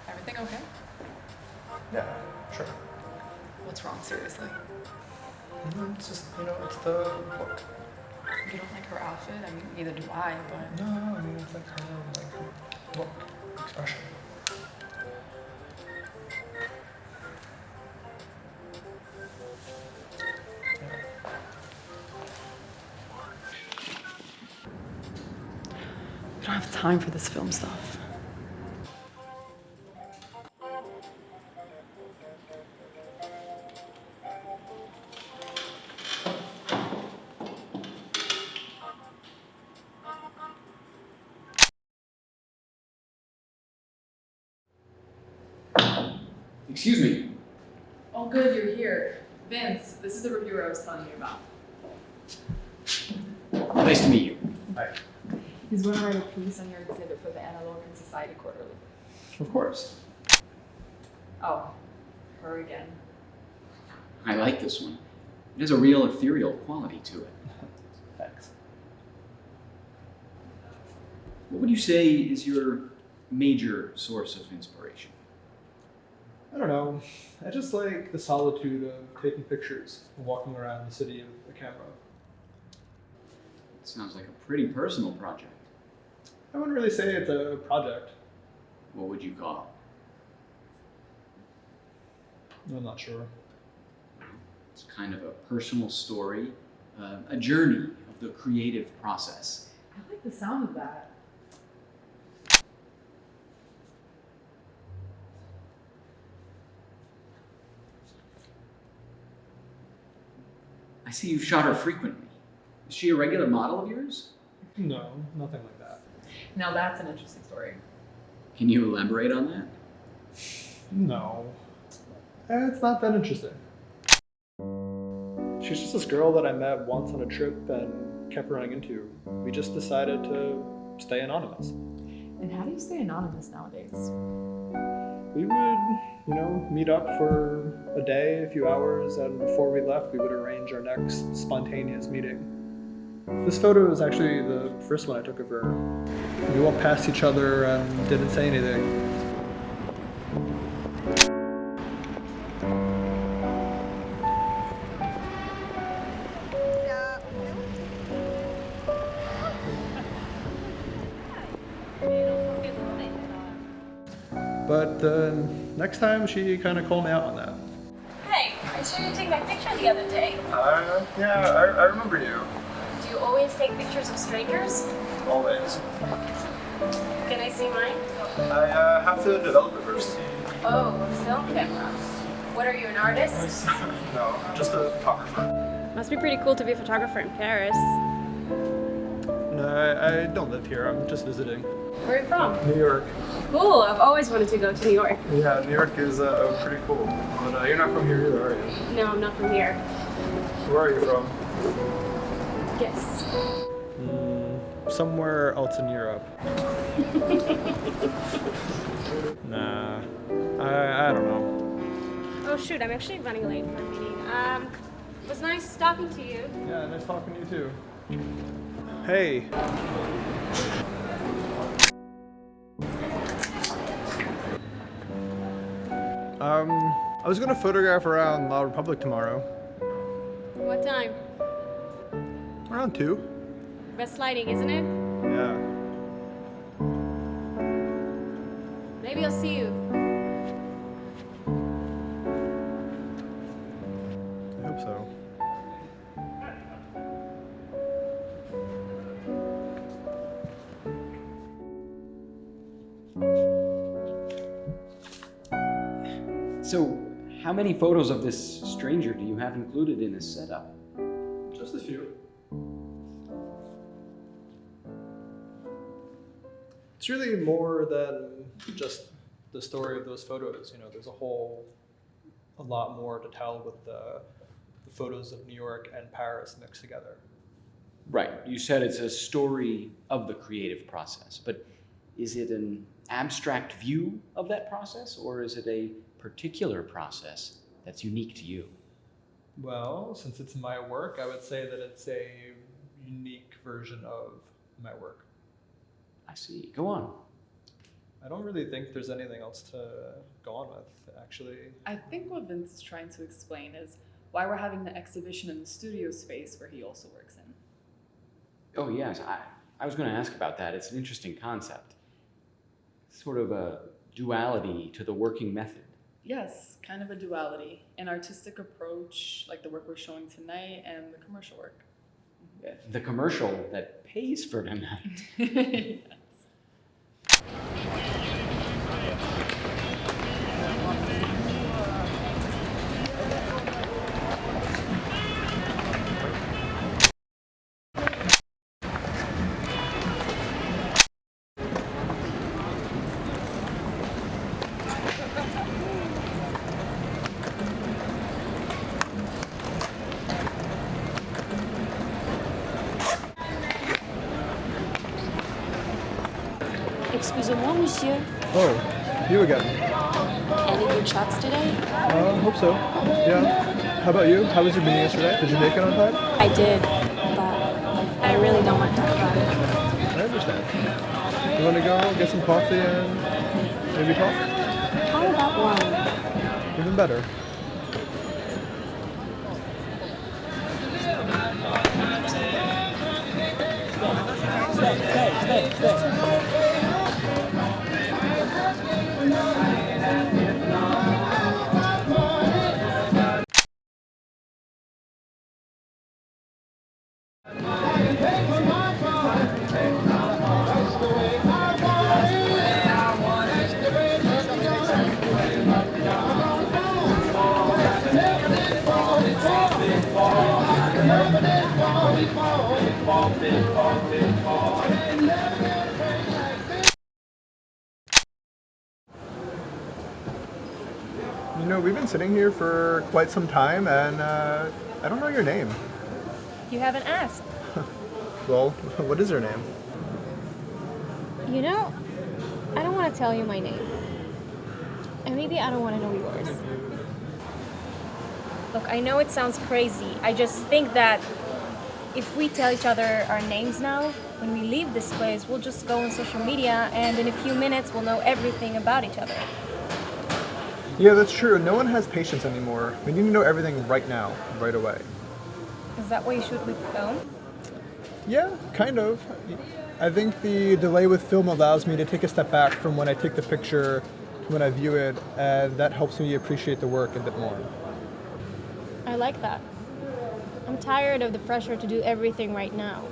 Everything okay? Yeah, sure. What's wrong, seriously? It's just, it's the look. You don't like her outfit? I mean, neither do I, but... No, I mean, it's like her look, expression. We don't have time for this film stuff. Excuse me. Oh, good, you're here. Vince, this is the reviewer I was telling you about. Nice to meet you. Hi. He's going to write a piece on your exhibit for the Analogic Society Quarterly. Of course. Oh, her again. I like this one. It has a real ethereal quality to it. Thanks. What would you say is your major source of inspiration? I don't know. I just like the solitude of taking pictures and walking around the city with a camera. It sounds like a pretty personal project. I wouldn't really say it's a project. What would you call I'm not sure. it? It's kind of a personal story, a journey of the creative process. I like the sound of that. I see you've shot her frequently. Is she a regular model of yours? No, nothing like that. Now that's an interesting story. Can you elaborate on that? No. It's not that interesting. She's just this girl that I met once on a trip and kept running into. We just decided to stay anonymous. And how do you stay anonymous nowadays? We would, meet up for a day, a few hours, and before we left, we would arrange our next spontaneous meeting. This photo is actually the first one I took of her. We walked past each other and didn't say anything. But the next time, she kind of called me out on that. Hey, I saw you take my picture the other day. Yeah, I remember you. Do you always take pictures of strangers? Always. Can I see mine? I have to develop it first. Oh, a film camera. What are you, an artist? No, just a photographer. Must be pretty cool to be a photographer in Paris. No, I don't live here. I'm just visiting. Where are you from? New York. Cool, I've always wanted to go to New York. Yeah, New York is pretty cool. But you're not from here either, are you? No, I'm not from here. Where are you from? Yes. Somewhere else in Europe. Nah, I don't know. Oh shoot, I'm actually running late for a meeting. It was nice talking to you. Yeah, nice talking to you too. Hey. I was gonna photograph around La Republic tomorrow. What time? Around 2. Best lighting, isn't it? Yeah. Maybe I'll see you. I hope so. So, how many photos of this stranger do you have included in this setup? Just a few. It's really more than just the story of those photos. You know, there's a lot more to tell with the photos of New York and Paris mixed together. Right. You said it's a story of the creative process, but is it an abstract view of that process, or is it a particular process that's unique to you? Well, since it's my work, I would say that it's a unique version of my work. I see. Go on. I don't really think there's anything else to go on with, actually. I think what Vince is trying to explain is why we're having the exhibition in the studio space where he also works in. Oh, yes. I was going to ask about that. It's an interesting concept. Sort of a duality to the working method. Yes, kind of a duality. An artistic approach, like the work we're showing tonight, and the commercial work. The commercial that pays for tonight. Yes. Excusez-moi, monsieur. Oh, you again. Any good shots today? Hope so. Yeah. How about you? How was your meeting yesterday? Did you make it on time? I did, but I really don't want to talk about it. I understand. You want to go get some coffee and maybe talk? How about wine? Even better. You know, we've been sitting here for quite some time, and I don't know your name. You haven't asked. Well, what is your name? You know, I don't want to tell you my name. And maybe I don't want to know yours. Look, I know it sounds crazy. I just think that if we tell each other our names now, when we leave this place, we'll just go on social media and in a few minutes we'll know everything about each other. Yeah, that's true. No one has patience anymore. We need to know everything right now, right away. Is that what you shoot with the phone? Yeah, kind of. I think the delay with film allows me to take a step back from when I take the picture to when I view it, and that helps me appreciate the work a bit more. I like that. I'm tired of the pressure to do everything right now.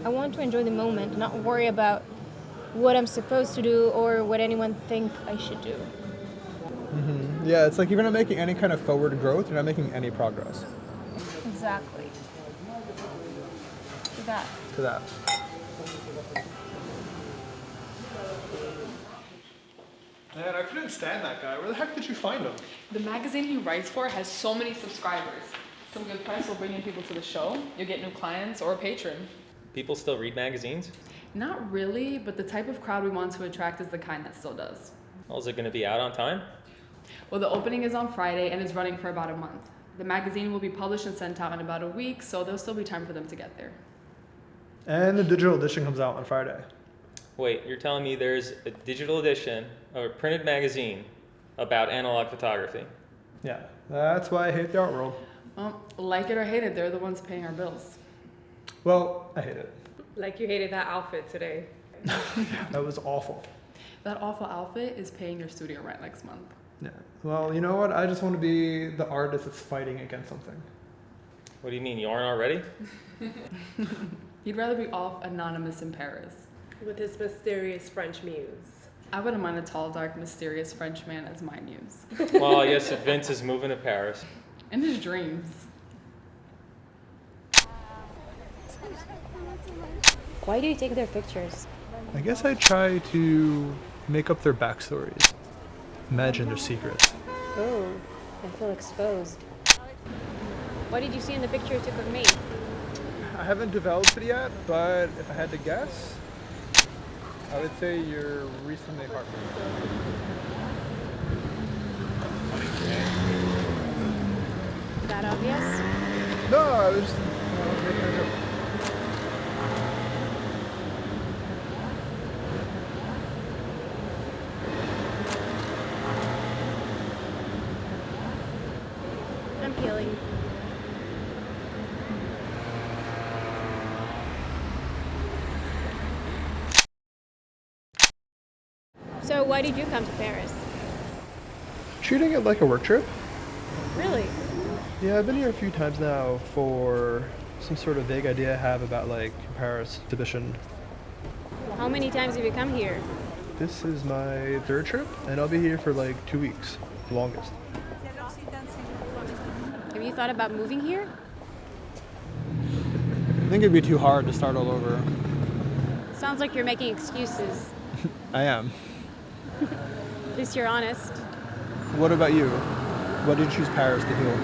I want to enjoy the moment, not worry about what I'm supposed to do or what anyone think I should do. Mm-hmm. Yeah, it's like if you're not making any kind of forward growth, you're not making any progress. Exactly. To that. To that. Man, I couldn't stand that guy. Where the heck did you find him? The magazine he writes for has so many subscribers. Some good press will bring in people to the show. You'll get new clients or a patron. People still read magazines? Not really, but the type of crowd we want to attract is the kind that still does. Well, is it going to be out on time? Well, the opening is on Friday and it's running for about a month. The magazine will be published and sent out in about a week, so there'll still be time for them to get there. And the digital edition comes out on Friday. Wait, you're telling me there's a digital edition of a printed magazine about analog photography? Yeah, that's why I hate the art world. Well, like it or hate it, they're the ones paying our bills. Well, I hate it. Like you hated that outfit today. That was awful. That awful outfit is paying your studio rent next month. Yeah. Well, you know what? I just want to be the artist that's fighting against something. What do you mean, you aren't already? He'd rather be off anonymous in Paris. With his mysterious French muse. I wouldn't mind a tall, dark, mysterious French man as my muse. Well, yes, if Vince is moving to Paris. In his dreams. Why do you take their pictures? I guess I try to make up their backstories. Imagine their secrets. Oh, I feel exposed. What did you see in the picture you took of me? I haven't developed it yet, but if I had to guess, I would say you're recently heartbroken. Is that obvious? No, I was just making a joke. I'm healing. So why did you come to Paris? Treating it like a work trip? Really? Yeah, I've been here a few times now for some sort of vague idea I have about like Paris exhibition. How many times have you come here? This is my third trip, and I'll be here for like 2 weeks, the longest. Have you thought about moving here? I think it'd be too hard to start all over. Sounds like you're making excuses. I am. At least you're honest. What about you? Why did you choose Paris to heal?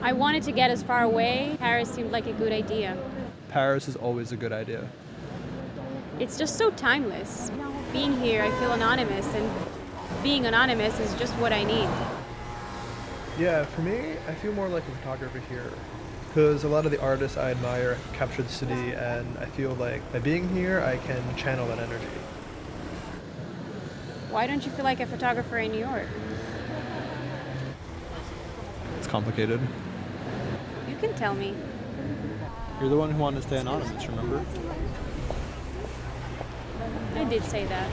I wanted to get as far away. Paris seemed like a good idea. Paris is always a good idea. It's just so timeless. Being here, I feel anonymous, and being anonymous is just what I need. Yeah, for me, I feel more like a photographer here. Because a lot of the artists I admire capture the city, and I feel like by being here, I can channel that energy. Why don't you feel like a photographer in New York? It's complicated. You can tell me. You're the one who wanted to stay anonymous, remember? I did say that.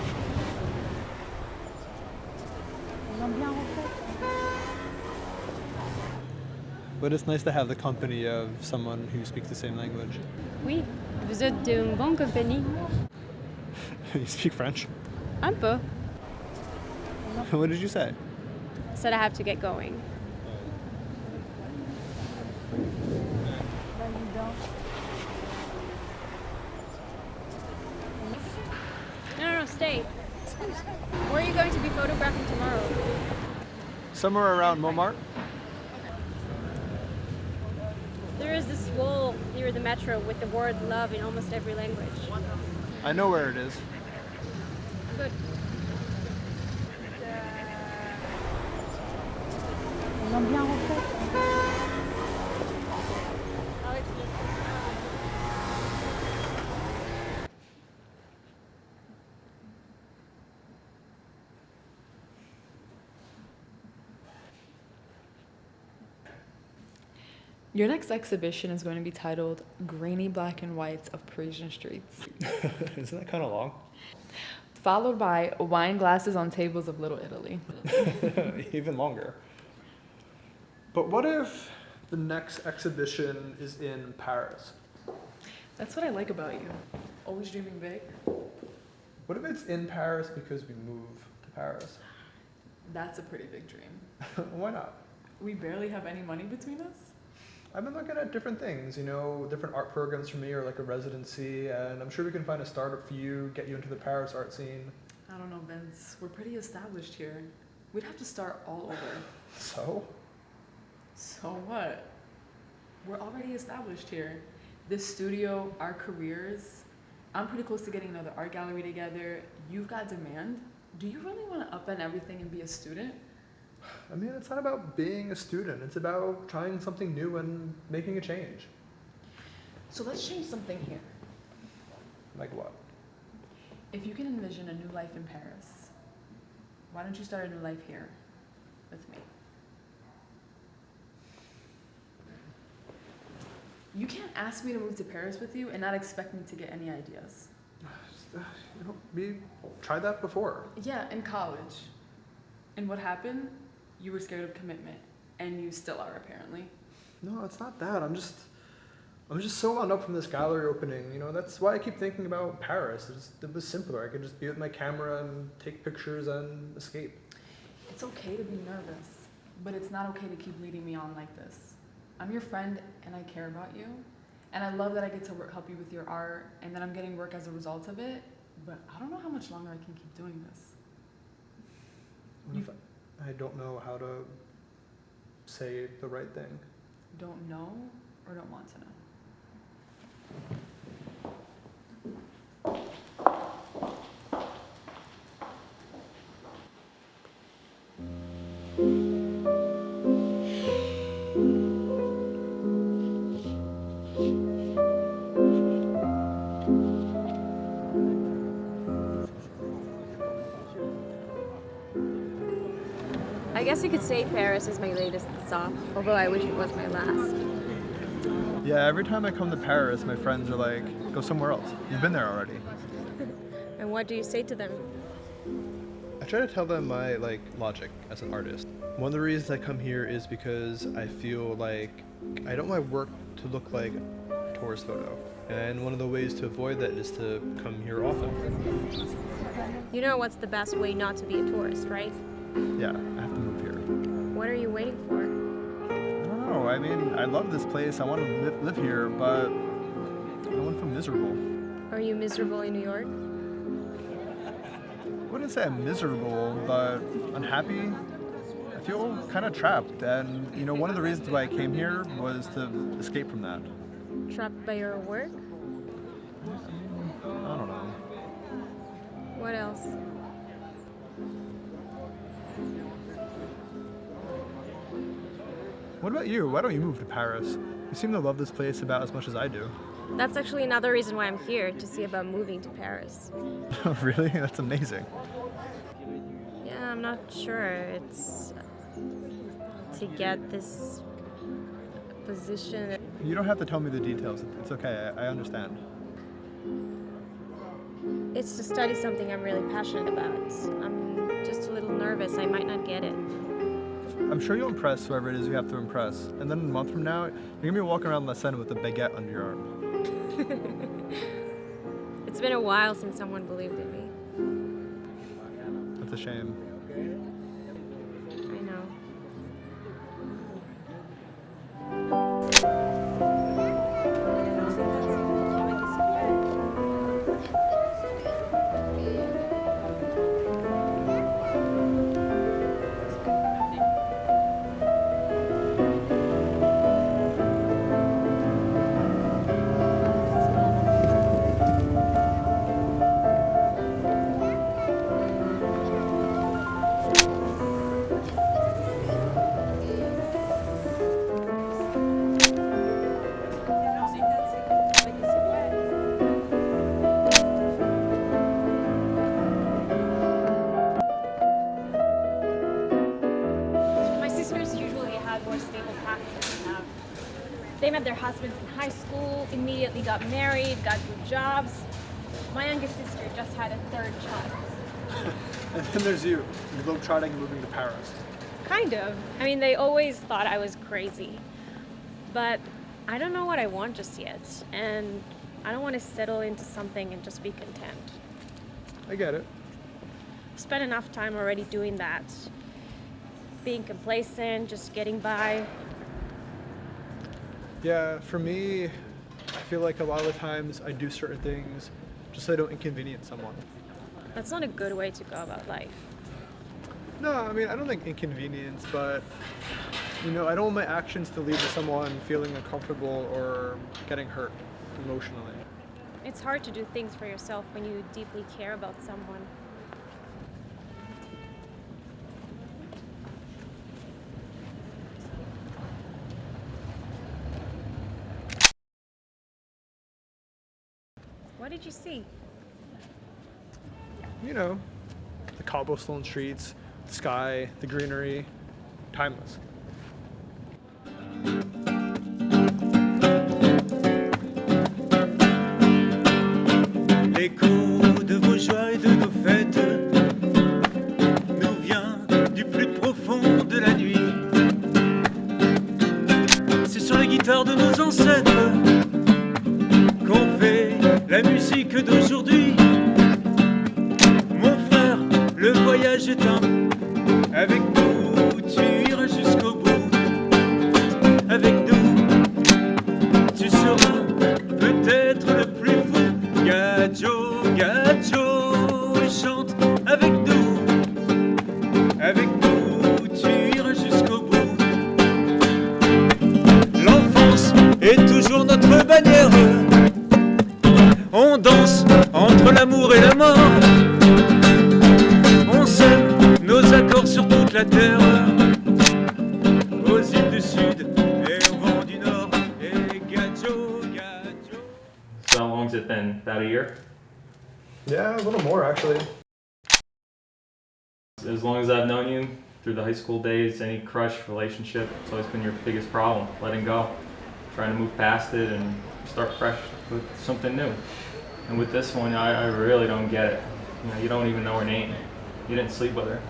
But it's nice to have the company of someone who speaks the same language. Oui, vous êtes d'une bonne compagnie. You speak French? Un peu. What did you say? Said I have to get going. No, stay. Where are you going to be photographing tomorrow? Somewhere around Montmartre? There is this wall near the metro with the word love in almost every language. I know where it is. Good. Your next exhibition is going to be titled Grainy Black and Whites of Parisian Streets, Isn't that kind of long? followed by Wine Glasses on Tables of Little Italy. Even longer. But what if the next exhibition is in Paris? That's what I like about you. Always dreaming big. What if it's in Paris because we move to Paris? That's a pretty big dream. Why not? We barely have any money between us. I've been looking at different things, you know, different art programs for me or like a residency, and I'm sure we can find a startup for you, get you into the Paris art scene. I don't know, Vince. We're pretty established here. We'd have to start all over. So? So what? We're already established here. This studio, our careers. I'm pretty close to getting another art gallery together. You've got demand. Do you really want to upend everything and be a student? I mean, it's not about being a student. It's about trying something new and making a change. So let's change something here. Like what? If you can envision a new life in Paris, why don't you start a new life here with me? You can't ask me to move to Paris with you and not expect me to get any ideas. We tried that before. Yeah, in college. And what happened? You were scared of commitment, and you still are apparently. No, it's not that. I'm just so wound up from this gallery opening. That's why I keep thinking about Paris. It was simpler. I could just be with my camera and take pictures and escape. It's okay to be nervous, but it's not okay to keep leading me on like this. I'm your friend, and I care about you, and I love that I get to help you with your art, and that I'm getting work as a result of it. But I don't know how much longer I can keep doing this. What if I don't know how to say the right thing? Don't know or don't want to know? I guess you could say Paris is my latest stop, although I wish it was my last. Yeah, every time I come to Paris, my friends are like, go somewhere else. You've been there already. And what do you say to them? I try to tell them my logic as an artist. One of the reasons I come here is because I feel like I don't want my work to look like a tourist photo. And one of the ways to avoid that is to come here often. You know what's the best way not to be a tourist, right? Yeah, I have to move here. What are you waiting for? I don't know. I mean, I love this place. I want to live here, but I don't want to feel miserable. Are you miserable in New York? I wouldn't say I'm miserable, but unhappy. I feel kind of trapped. And, one of the reasons why I came here was to escape from that. Trapped by your work? I don't know. What else? What about you? Why don't you move to Paris? You seem to love this place about as much as I do. That's actually another reason why I'm here, to see about moving to Paris. Really? That's amazing. Yeah, I'm not sure. It's to get this position. You don't have to tell me the details. It's okay. I understand. It's to study something I'm really passionate about. I'm just a little nervous. I might not get it. I'm sure you'll impress whoever it is you have to impress. And then a month from now, you're going to be walking around La Seine with a baguette under your arm. It's been a while since someone believed in me. That's a shame. I know. They met their husbands in high school, immediately got married, got good jobs. My youngest sister just had a third child. And then there's you, globetrotting and moving to Paris. Kind of. I mean, they always thought I was crazy. But I don't know what I want just yet. And I don't want to settle into something and just be content. I get it. I've spent enough time already doing that. Being complacent, just getting by. Yeah, for me, I feel like a lot of the times I do certain things just so I don't inconvenience someone. That's not a good way to go about life. No, I mean, I don't think inconvenience, but, I don't want my actions to lead to someone feeling uncomfortable or getting hurt emotionally. It's hard to do things for yourself when you deeply care about someone. What did you see? You know, the cobblestone streets, the sky, the greenery, timeless. L'écho de vos joies et de nos fêtes nous vient du plus profond de la nuit. C'est sur les guitares de nos ancêtres qu'on fait la musique d'aujourd'hui. Mon frère, le voyage est un. Avec nous, tu iras jusqu'au bout. Avec nous, tu seras peut-être le plus fou. Gadjo, gadjo, et chante avec nous. Avec nous, tu iras jusqu'au bout. L'enfance est toujours notre bannière. On danse entre l'amour et la mort. On sème nos accords sur toute la terre. Aux îles du Sud et au vent du Nord. Et gadjo, gadjo. So how long's it been? About a year? Yeah, a little more actually. As long as I've known you, through the high school days, any crush, relationship, it's always been your biggest problem. Letting go. Trying to move past it and start fresh with something new. And with this one, I really don't get it. You know, you don't even know her name. You didn't sleep with her.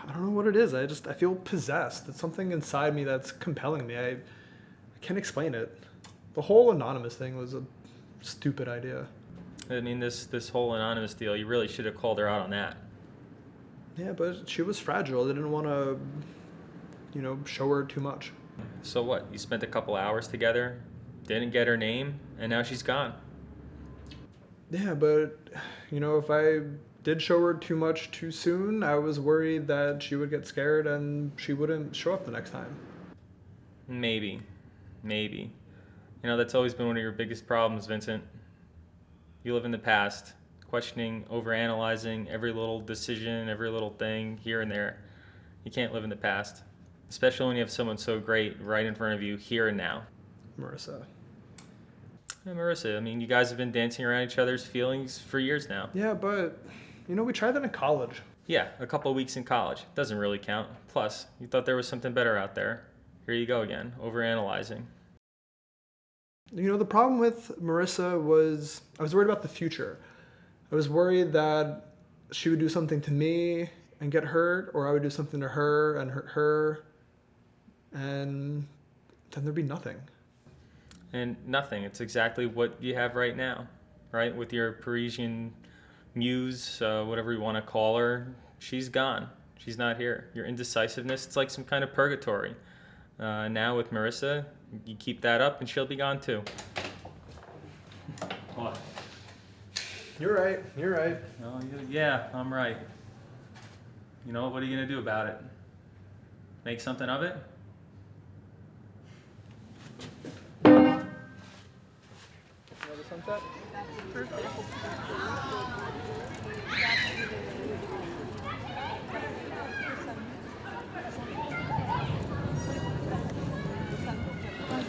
I don't know what it is. I feel possessed. It's something inside me that's compelling me. I can't explain it. The whole anonymous thing was a stupid idea. I mean, this whole anonymous deal, you really should have called her out on that. Yeah, but she was fragile. I didn't want to, show her too much. So what? You spent a couple hours together, didn't get her name, and now she's gone. Yeah, but, if I did show her too much too soon, I was worried that she would get scared and she wouldn't show up the next time. Maybe. That's always been one of your biggest problems, Vincent. You live in the past, questioning, overanalyzing every little decision, every little thing here and there. You can't live in the past, especially when you have someone so great right in front of you here and now. Marissa. Hey, Marissa, I mean, you guys have been dancing around each other's feelings for years now. Yeah, but, we tried that in college. Yeah, a couple of weeks in college. Doesn't really count. Plus, you thought there was something better out there. Here you go again, overanalyzing. The problem with Marissa was I was worried about the future. I was worried that she would do something to me and get hurt, or I would do something to her and hurt her, and then there'd be nothing. And nothing. It's exactly what you have right now, right? With your Parisian muse, whatever you want to call her, she's gone. She's not here. Your indecisiveness, it's like some kind of purgatory. Now with Marissa, you keep that up and she'll be gone too. What? You're right. Oh, yeah, I'm right. What are you going to do about it? Make something of it? The sunset?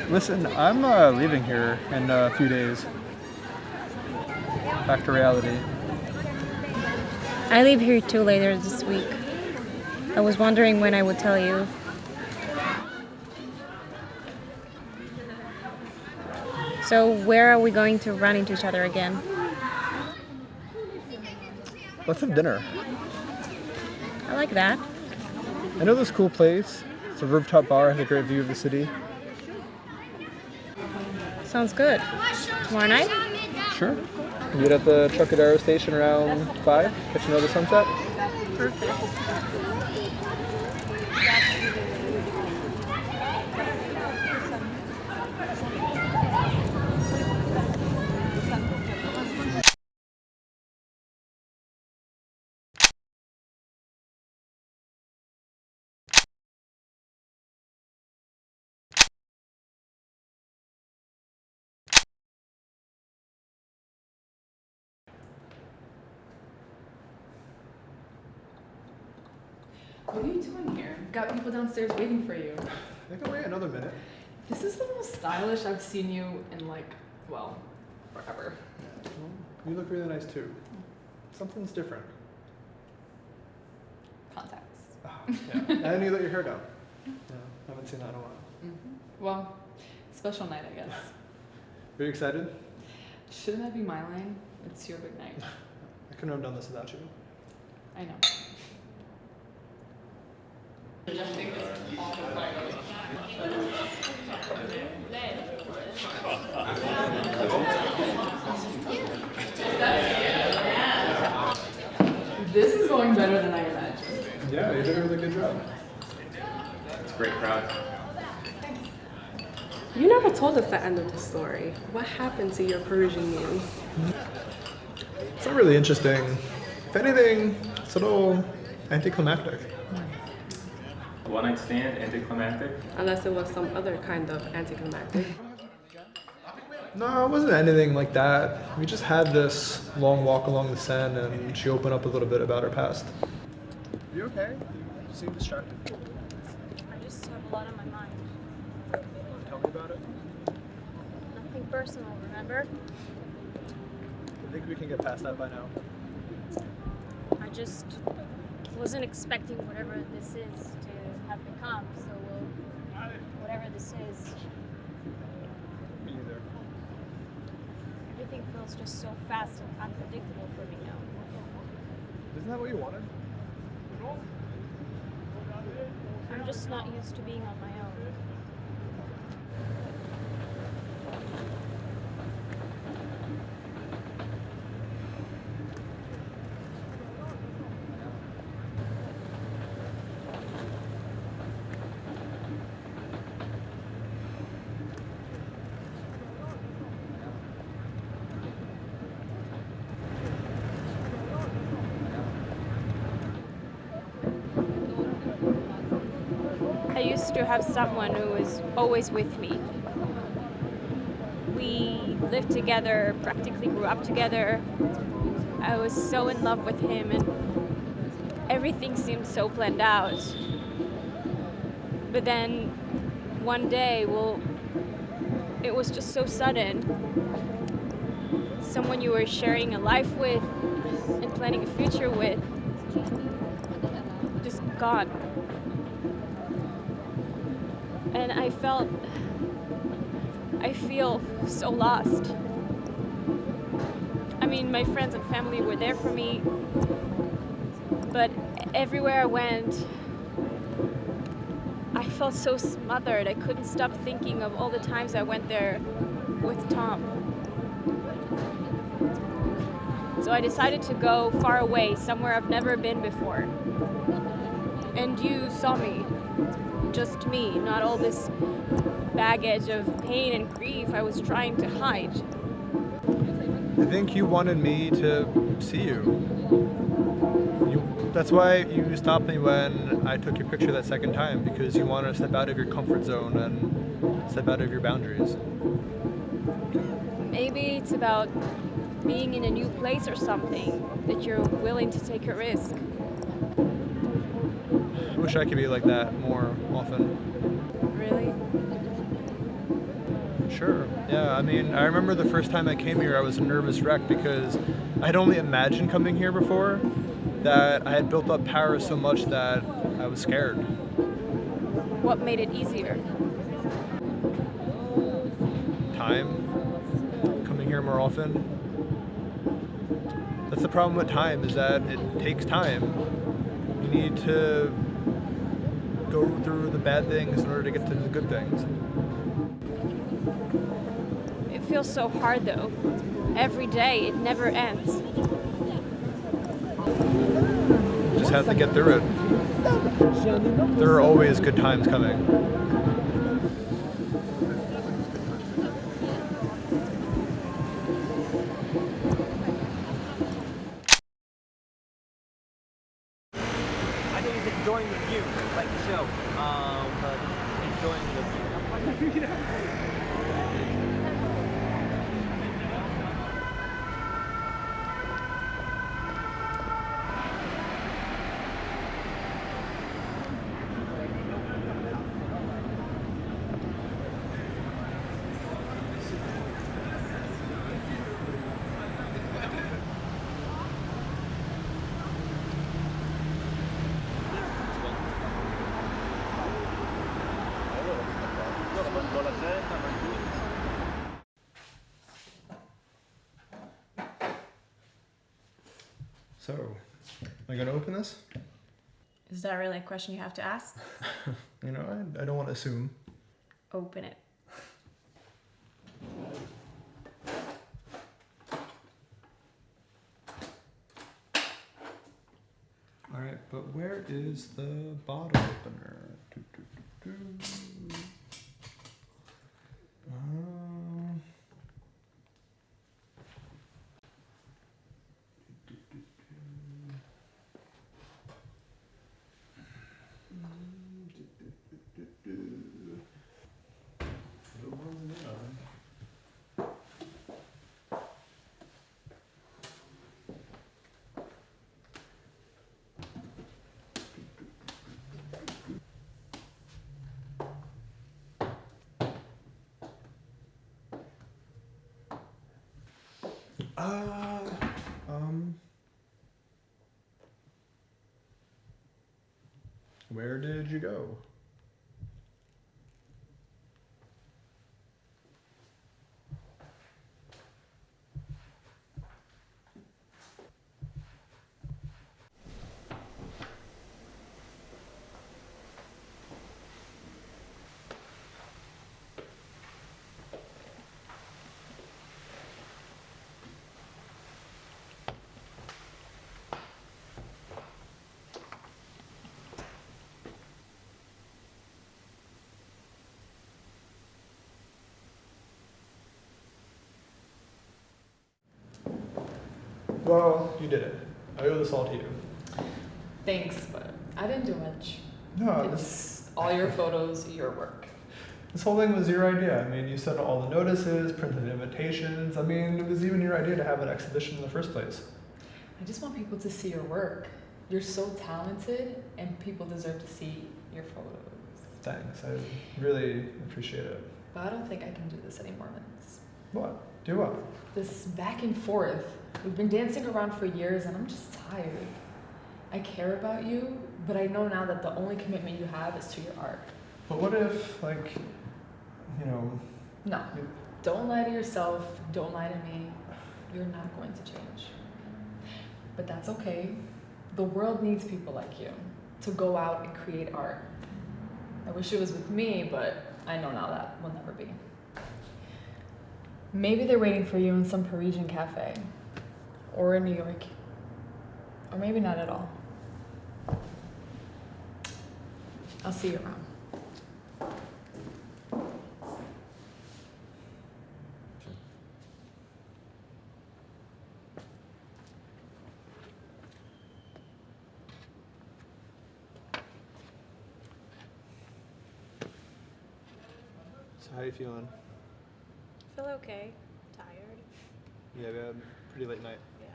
Listen, I'm leaving here in a few days. Back to reality. I leave here too later this week. I was wondering when I would tell you. So where are we going to run into each other again? Let's have dinner. I like that. I know this cool place. It's a rooftop bar, has a great view of the city. Sounds good. Tomorrow night? Sure. Meet at the Trocadero station around 5, catch another sunset. Perfect. What are you doing here? Got people downstairs waiting for you. I can wait another minute. This is the most stylish I've seen you in forever. Well, you look really nice too. Something's different. Contacts. Yeah. And you let your hair down. Yeah, haven't seen that in a while. Well, special night, I guess. Are you excited? Shouldn't that be my line? It's your big night. I couldn't have done this without you. I know. This is going better than I imagined. Yeah, you did a really good job. It's a great crowd. You never told us the end of the story. What happened to your Parisian muse? It's not really interesting. If anything, it's a little anticlimactic. A one-night stand, anticlimactic. Unless it was some other kind of anticlimactic. No, it wasn't anything like that. We just had this long walk along the Seine, and she opened up a little bit about her past. You okay? You seem distracted. I just have a lot on my mind. Tell me about it. Nothing personal, remember? I think we can get past that by now. I just wasn't expecting whatever this is to have become, so whatever this is, Me either. everything feels just so fast and unpredictable for me now. Isn't that what you wanted? I'm just not used to being on my own. I used to have someone who was always with me. We lived together, practically grew up together. I was so in love with him and everything seemed so planned out. But then one day, it was just so sudden. Someone you were sharing a life with and planning a future with, just gone. And I feel so lost. I mean, my friends and family were there for me, but everywhere I went, I felt so smothered. I couldn't stop thinking of all the times I went there with Tom. So I decided to go far away, somewhere I've never been before. And you saw me. Just me, not all this baggage of pain and grief I was trying to hide. I think you wanted me to see you. That's why you stopped me when I took your picture that second time, because you wanted to step out of your comfort zone and step out of your boundaries. Maybe it's about being in a new place or something, that you're willing to take a risk. I wish I could be like that more often. Really? Sure. Yeah, I mean, I remember the first time I came here, I was a nervous wreck because I'd only imagined coming here before, that I had built up power so much that I was scared. What made it easier? Time. Coming here more often. That's the problem with time, is that it takes time. You need to go through the bad things in order to get to the good things. It feels so hard though. Every day, it never ends. You just have to get through it. There are always good times coming. I think he's enjoying the view, like the show. Enjoying the view. Bola zeta, mais duas. So, am I gonna open this? Is that really a question you have to ask? You know, I don't want to assume. Open it. All right, but where is the bottle opener? Um, Uh, where did you go? Well, you did it. I owe this all to you. Thanks, but I didn't do much. No, It's all your photos, your work. this whole thing was your idea. I mean, you sent out all the notices, printed invitations. I mean, it was even your idea to have an exhibition in the first place. I just want people to see your work. You're so talented, and people deserve to see your photos. Thanks. I really appreciate it. But I don't think I can do this anymore, Vince. What? Do what? This back and forth. We've been dancing around for years, and I'm just tired. I care about you, but I know now that the only commitment you have is to your art. But what if, like, you know, No. Don't lie to yourself. Don't lie to me. You're not going to change. But that's okay. The world needs people like you to go out and create art. I wish it was with me, but I know now that will never be. Maybe they're waiting for you in some Parisian cafe, or in New York, or maybe not at all. I'll see you around. so how you feeling? I feel okay. Tired. Yeah, we had a pretty late night. Yeah.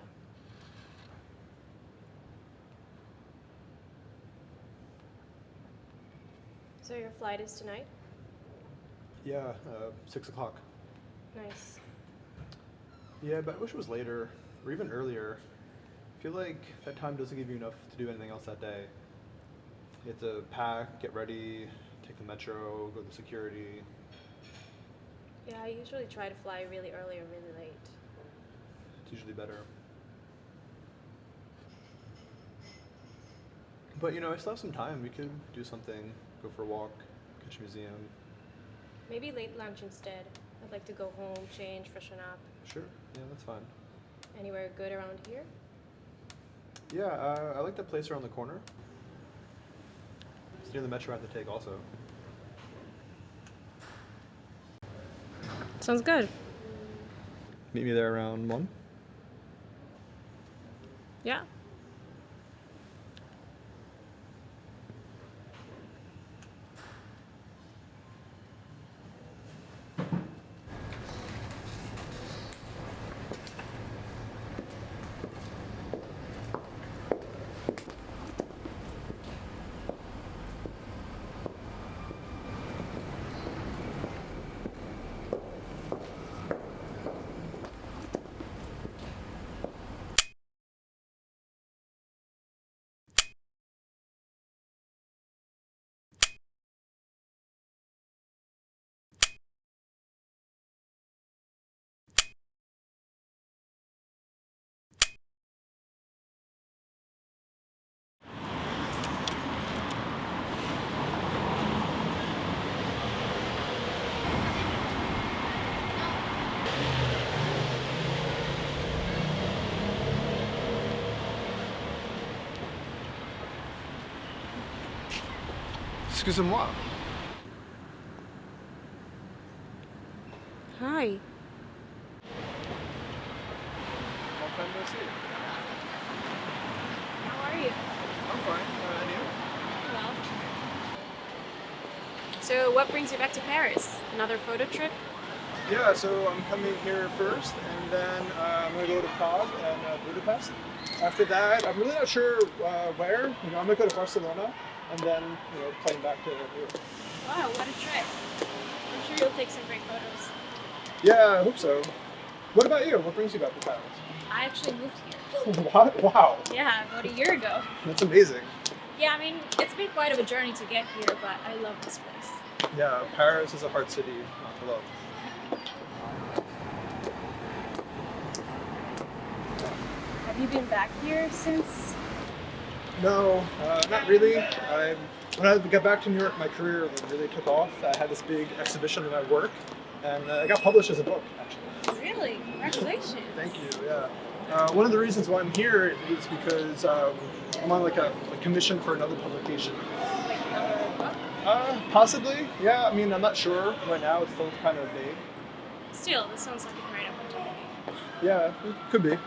So your flight is tonight? Yeah, 6 o'clock. Nice. Yeah, but I wish it was later, or even earlier. I feel like that time doesn't give you enough to do anything else that day. You have to pack, get ready, take the metro, go to security. Yeah, I usually try to fly really early or really late. It's usually better. But you know, I still have some time. We could do something, go for a walk, catch a museum. Maybe late lunch instead. I'd like to go home, change, freshen up. Sure, yeah, that's fine. Anywhere good around here? Yeah, I like that place around the corner. It's near the metro I have to take also. Sounds good. Meet me there around 1? Yeah. Excusez-moi. Hi. How are you? I'm fine. And you? Well. So, what brings you back to Paris? Another photo trip? Yeah, so I'm coming here first, and then I'm gonna go to Prague and Budapest. After that, I'm really not sure where. You know, I'm gonna go to Barcelona, and then plane back to New York. Wow, what a trip. I'm sure you'll take some great photos. Yeah, I hope so. What about you? What brings you back to Paris? I actually moved here. What? Wow, Yeah, about a year ago. that's amazing. Yeah, I mean, it's been quite of a journey to get here, but I love this place. Yeah, Paris is a hard city not to love. Have you been back here since? No, not really. When I got back to New York, my career really took off. I had this big exhibition of my work, and it got published as a book, actually. Really? Congratulations. Thank you, yeah. One of the reasons why I'm here is because I'm on like a commission for another publication. Like another book? Possibly, yeah. I mean, I'm not sure right now. It's still kind of vague. Still, this sounds like a great opportunity. Yeah, it could be.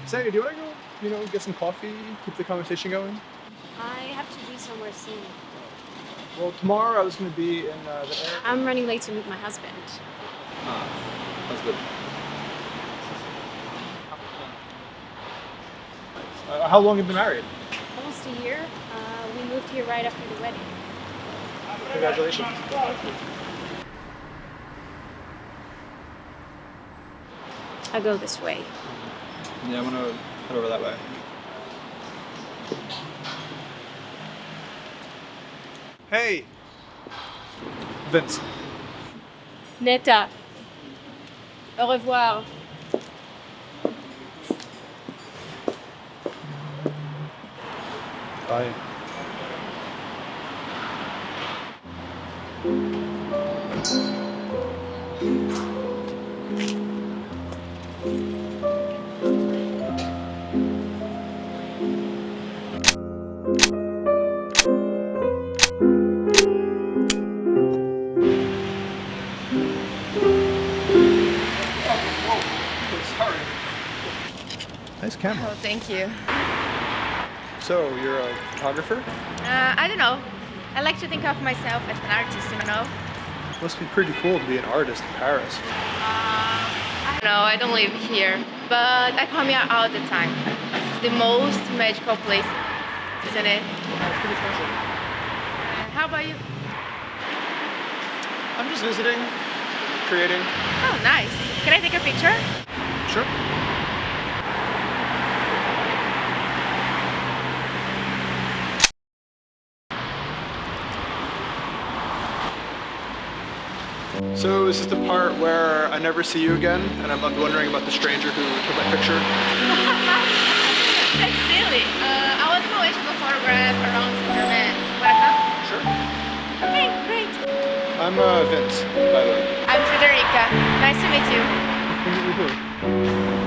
Sandy, do you want to go, get some coffee, keep the conversation going? I have to be somewhere soon. Well, tomorrow I was going to be in the area. I'm running late to meet my husband. That's good. How long have you been married? Almost a year. We moved here right after the wedding. Congratulations. I go this way. Yeah, I'm going to head over that way. Hey! Vince. Neta. Au revoir. Bye. Nice camera. Oh, thank you. So, you're a photographer? I don't know. I like to think of myself as an artist, you know? Must be pretty cool to be an artist in Paris. I don't know, I don't live here, but I come here all the time. It's the most magical place, isn't it? Pretty special. How about you? I'm just visiting, creating. Oh, nice. Can I take a picture? Sure. So is this the part where I never see you again and I'm left wondering about the stranger who took my picture? That's silly. I was going to go photograph around Superman. Wanna come? Sure. Okay, great. I'm Vince, by the way. I'm Frederica. Nice to meet you. Nice to meet you too.